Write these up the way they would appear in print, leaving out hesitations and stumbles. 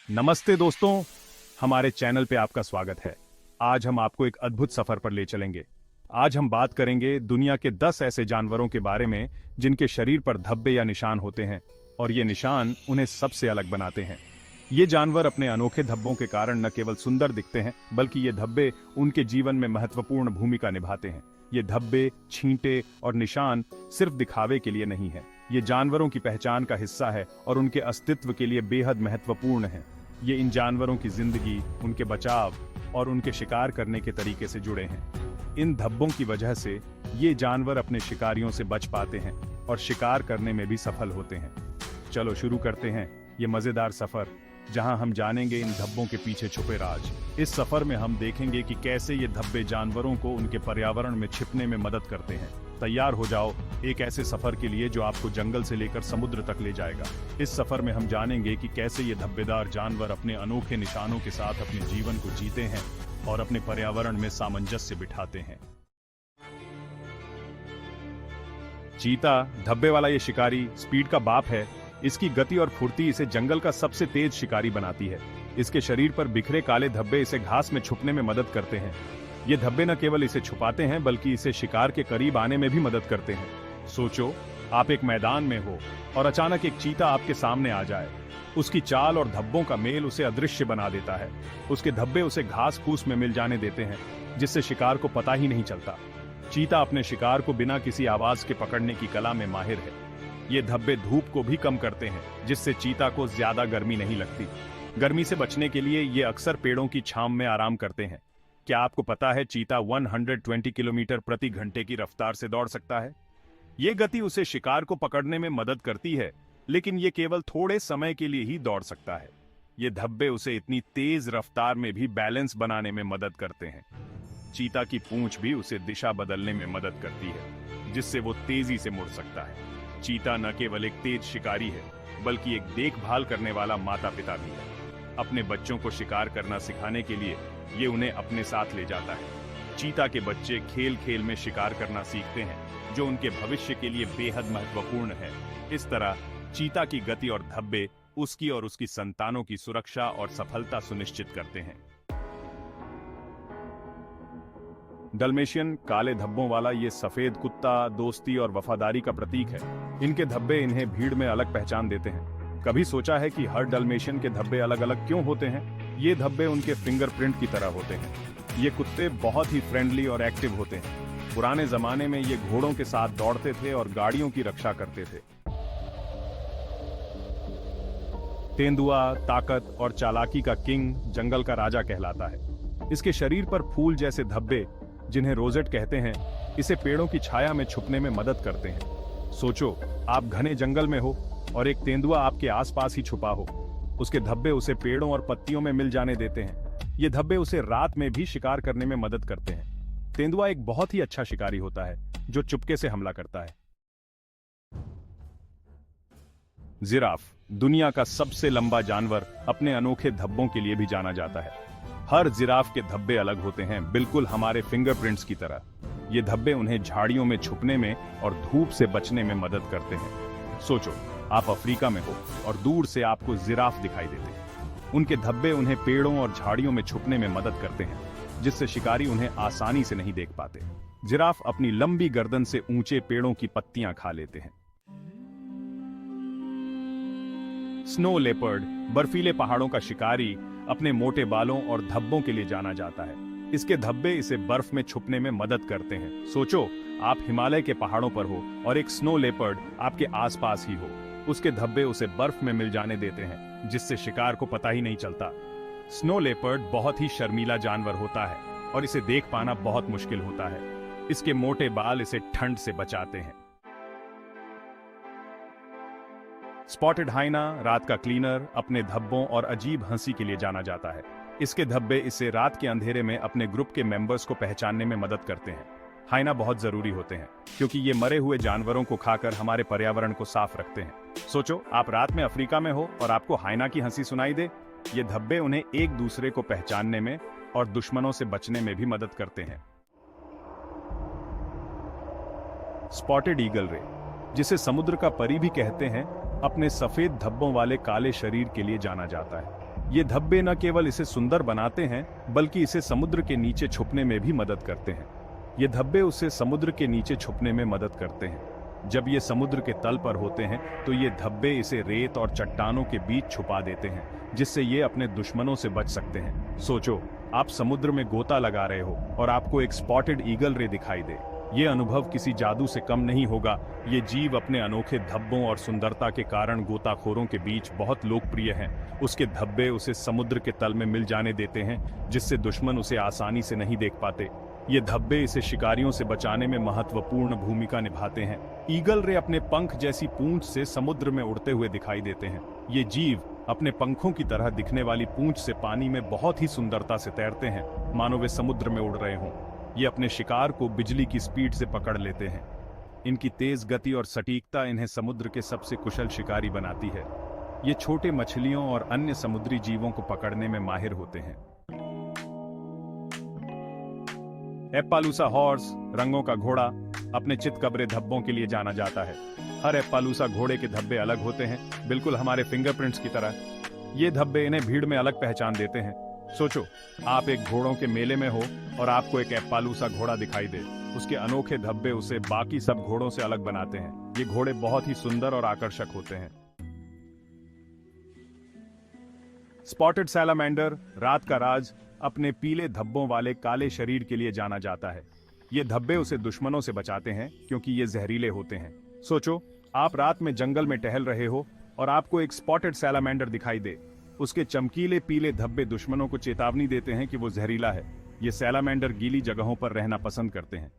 नमस्ते दोस्तों, हमारे चैनल पे आपका स्वागत है। आज हम आपको एक अद्भुत सफर पर ले चलेंगे। आज हम बात करेंगे दुनिया के 10 ऐसे जानवरों के बारे में जिनके शरीर पर धब्बे या निशान होते हैं और ये निशान उन्हें सबसे अलग बनाते हैं। ये जानवर अपने अनोखे धब्बों के कारण न केवल सुंदर दिखते हैं, बल्कि ये धब्बे उनके जीवन में महत्वपूर्ण भूमिका निभाते हैं। ये धब्बे, छींटे और निशान सिर्फ दिखावे के लिए नहीं है, ये जानवरों की पहचान का हिस्सा है और उनके अस्तित्व के लिए बेहद महत्वपूर्ण है। ये इन जानवरों की जिंदगी, उनके बचाव और उनके शिकार करने के तरीके से जुड़े हैं। इन धब्बों की वजह से ये जानवर अपने शिकारियों से बच पाते हैं और शिकार करने में भी सफल होते हैं। चलो शुरू करते हैं ये मजेदार सफर, जहां हम जानेंगे इन धब्बों के पीछे छुपे राज। इस सफर में हम देखेंगे कि कैसे ये धब्बे जानवरों को उनके पर्यावरण में छिपने में मदद करते हैं। तैयार हो जाओ एक ऐसे सफर के लिए जो आपको जंगल से लेकर समुद्र तक ले जाएगा। इस सफर में हम जानेंगे कि कैसे ये धब्बेदार जानवर अपने अनोखे निशानों के साथ अपने जीवन को जीते हैं और अपने पर्यावरण में सामंजस्य बिठाते हैं। चीता, धब्बे वाला ये शिकारी, स्पीड का बाप है। इसकी गति और फुर्ती इसे जंगल का सबसे तेज शिकारी बनाती है। इसके शरीर पर बिखरे काले धब्बे इसे घास में छुपने में मदद करते हैं। ये धब्बे न केवल इसे छुपाते हैं, बल्कि इसे शिकार के करीब आने में भी मदद करते हैं। सोचो, आप एक मैदान में हो और अचानक एक चीता आपके सामने आ जाए। उसकी चाल और धब्बों का मेल उसे अदृश्य बना देता है। उसके धब्बे उसे घास फूस में मिल जाने देते हैं, जिससे शिकार को पता ही नहीं चलता। चीता अपने शिकार को बिना किसी आवाज के पकड़ने की कला में माहिर है। ये धब्बे धूप को भी कम करते हैं, जिससे चीता को ज्यादा गर्मी नहीं लगती। गर्मी से बचने के लिए ये अक्सर पेड़ों की छांव में आराम करते हैं। क्या आपको पता है चीता 120 किलोमीटर प्रति घंटे की रफ्तार से दौड़ सकता है? ये गति उसे शिकार को पकड़ने में मदद करती है, लेकिन ये केवल थोड़े समय के लिए ही दौड़ सकता है। ये धब्बे उसे इतनी तेज रफ्तार में भी बैलेंस बनाने में मदद करते हैं। चीता की पूंछ भी उसे दिशा बदलने में मदद करती है, जिससे वो तेजी से मुड़ सकता है। चीता न केवल एक तेज शिकारी है, बल्कि एक देखभाल करने वाला माता पिता भी है। अपने बच्चों को शिकार करना सिखाने के लिए ये उन्हें अपने साथ ले जाता है। चीता के बच्चे खेल खेल में शिकार करना सीखते हैं, जो उनके भविष्य के लिए बेहद महत्वपूर्ण है। इस तरह चीता की गति और धब्बे उसकी और उसकी संतानों की सुरक्षा और सफलता सुनिश्चित करते हैं। डल्मेशियन, काले धब्बों वाला ये सफेद कुत्ता दोस्ती और वफादारी का प्रतीक है। इनके धब्बे इन्हें भीड़ में अलग पहचान देते हैं। कभी सोचा है कि हर डल्मेशियन के धब्बे अलग अलग क्यों होते हैं? ये धब्बे उनके फिंगरप्रिंट की तरह होते हैं। ये कुत्ते बहुत ही फ्रेंडली और एक्टिव होते हैं। पुराने जमाने में ये घोड़ों के साथ दौड़ते थे और गाड़ियों की रक्षा करते थे। तेंदुआ ताकत और चालाकी का किंग, जंगल का राजा कहलाता है। इसके शरीर पर फूल जैसे धब्बे, जिन्हें रोजेट कहते हैं, इसे पेड़ों की छाया में छुपने में मदद करते हैं। सोचो, आप घने जंगल में हो और एक तेंदुआ आपके आसपास ही छुपा हो। उसके धब्बे उसे पेड़ों और पत्तियों में मिल जाने देते हैं। ये धब्बे उसे रात में भी शिकार करने में मदद करते हैं। तेंदुआ एक बहुत ही अच्छा शिकारी होता है, जो चुपके से हमला करता है। जिराफ, दुनिया का सबसे लंबा जानवर, अपने अनोखे धब्बों के लिए भी जाना जाता है। हर जिराफ के धब्बे अलग होते हैं, बिल्कुल हमारे फिंगरप्रिंट्स की तरह। ये धब्बे उन्हें झाड़ियों में छुपने में और धूप से बचने में मदद करते हैं। सोचो, आप अफ्रीका में हो और दूर से आपको जिराफ दिखाई देते हैं। उनके धब्बे उन्हें पेड़ों और झाड़ियों में छुपने में मदद करते हैं, जिससे शिकारी उन्हें आसानी से नहीं देख पाते। जिराफ अपनी लंबी गर्दन से ऊंचे पेड़ों की पत्तियां खा लेते हैं। स्नो लेपर्ड, बर्फीले पहाड़ों का शिकारी, अपने मोटे बालों और धब्बों के लिए जाना जाता है। इसके धब्बे इसे बर्फ में छुपने में मदद करते हैं। सोचो, आप हिमालय के पहाड़ों पर हो और एक स्नो लेपर्ड आपके आसपास ही हो। उसके धब्बे उसे बर्फ में मिल जाने देते हैं, जिससे शिकार को पता ही नहीं चलता। स्नो लेपर्ड बहुत ही शर्मीला जानवर होता है और इसे देख पाना बहुत मुश्किल होता है। इसके मोटे बाल इसे ठंड से बचाते हैं। स्पॉटेड हाइना, रात का क्लीनर, अपने धब्बों और अजीब हंसी के लिए जाना जाता है। इसके धब्बे इसे रात के अंधेरे में अपने ग्रुप के मेंबर्स को पहचानने में मदद करते हैं। हाइना बहुत जरूरी होते हैं, क्योंकि ये मरे हुए जानवरों को खाकर हमारे पर्यावरण को साफ रखते हैं। सोचो, आप रात में अफ्रीका में हो और आपको हाइना की हंसी सुनाई दे। ये धब्बे उन्हें एक दूसरे को पहचानने में और दुश्मनों से बचने में भी मदद करते हैं। स्पॉटेड ईगल रे, जिसे समुद्र का परी भी कहते हैं, अपने सफेद धब्बों वाले काले शरीर के लिए जाना जाता है। ये धब्बे न केवल इसे सुंदर बनाते हैं बल्कि इसे समुद्र के नीचे छुपने में भी मदद करते हैं। ये धब्बे उसे समुद्र के नीचे छुपने में मदद करते हैं। जब ये समुद्र के तल पर होते हैं तो ये धब्बे इसे रेत और चट्टानों के बीच छुपा देते हैं, जिससे ये अपने दुश्मनों से बच सकते हैं। सोचो, आप समुद्र में गोता लगा रहे हो और आपको एक स्पॉटेड ईगल रे दिखाई दे। ये अनुभव किसी जादू से कम नहीं होगा। ये जीव अपने अनोखे धब्बों और सुंदरता के कारण गोताखोरों के बीच बहुत लोकप्रिय हैं। उसके धब्बे उसे समुद्र के तल में मिल जाने देते हैं, जिससे दुश्मन उसे आसानी से नहीं देख पाते। ये धब्बे इसे शिकारियों से बचाने में महत्वपूर्ण भूमिका निभाते हैं। ईगल रे अपने पंख जैसी पूंछ से समुद्र में उड़ते हुए दिखाई देते हैं। ये जीव अपने पंखों की तरह दिखने वाली पूंछ से पानी में बहुत ही सुंदरता से तैरते हैं, मानो वे समुद्र में उड़ रहे हों। ये अपने शिकार को बिजली की स्पीड से पकड़ लेते हैं। इनकी तेज गति और सटीकता इन्हें समुद्र के सबसे कुशल शिकारी बनाती है। ये छोटे मछलियों और अन्य समुद्री जीवों को पकड़ने में माहिर होते हैं। एप्पालूसा हॉर्स, रंगों का घोड़ा, अपने चितकबरे धब्बों के लिए जाना जाता है। हर एप्पालूसा घोड़े के धब्बे अलग होते हैं, बिल्कुल हमारे फिंगरप्रिंट्स की तरह। ये धब्बे इन्हें भीड़ में अलग पहचान देते हैं। सोचो, आप एक घोड़ों के मेले में हो और आपको एक एप्पालूसा घोड़ा दिखाई दे। उसके अनोखे धब्बे उसे बाकी सब घोड़ों से अलग बनाते हैं। ये घोड़े बहुत ही सुंदर और आकर्षक होते हैं। स्पॉटेड सैलामेंडर, रात का राज, अपने पीले धब्बों वाले काले शरीर के लिए जाना जाता है। ये धब्बे उसे दुश्मनों से बचाते हैं क्योंकि ये जहरीले होते हैं। सोचो, आप रात में जंगल में टहल रहे हो और आपको एक स्पॉटेड सैलामेंडर दिखाई दे। उसके चमकीले पीले धब्बे दुश्मनों को चेतावनी देते हैं कि वो जहरीला है। ये सैलामेंडर गीली जगहों पर रहना पसंद करते हैं।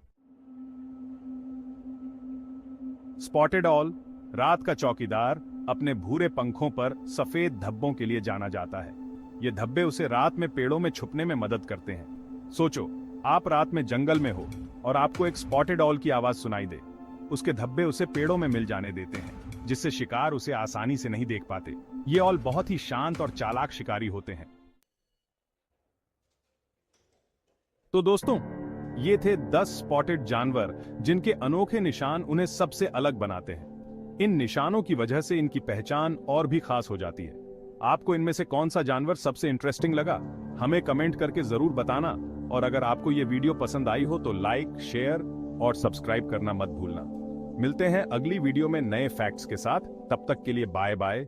स्पॉटेड ऑल, रात का चौकीदार, अपने भूरे पंखों पर सफेद धब्बों के लिए जाना जाता है। ये धब्बे उसे रात में पेड़ों में छुपने में मदद करते हैं। सोचो, आप रात में जंगल में हो और आपको एक स्पॉटेड ऑल की आवाज सुनाई दे। उसके धब्बे उसे पेड़ों में मिल जाने देते हैं, जिससे शिकार उसे आसानी से नहीं देख पाते। ये ऑल बहुत ही शांत और चालाक शिकारी होते हैं। तो दोस्तों, ये थे 10 स्पॉटेड जानवर जिनके अनोखे निशान उन्हें सबसे अलग बनाते हैं। इन निशानों की वजह से इनकी पहचान और भी खास हो जाती है। आपको इनमें से कौन सा जानवर सबसे इंटरेस्टिंग लगा, हमें कमेंट करके जरूर बताना। और अगर आपको ये वीडियो पसंद आई हो तो लाइक, शेयर और सब्सक्राइब करना मत भूलना। मिलते हैं अगली वीडियो में नए फैक्ट्स के साथ। तब तक के लिए बाय बाय।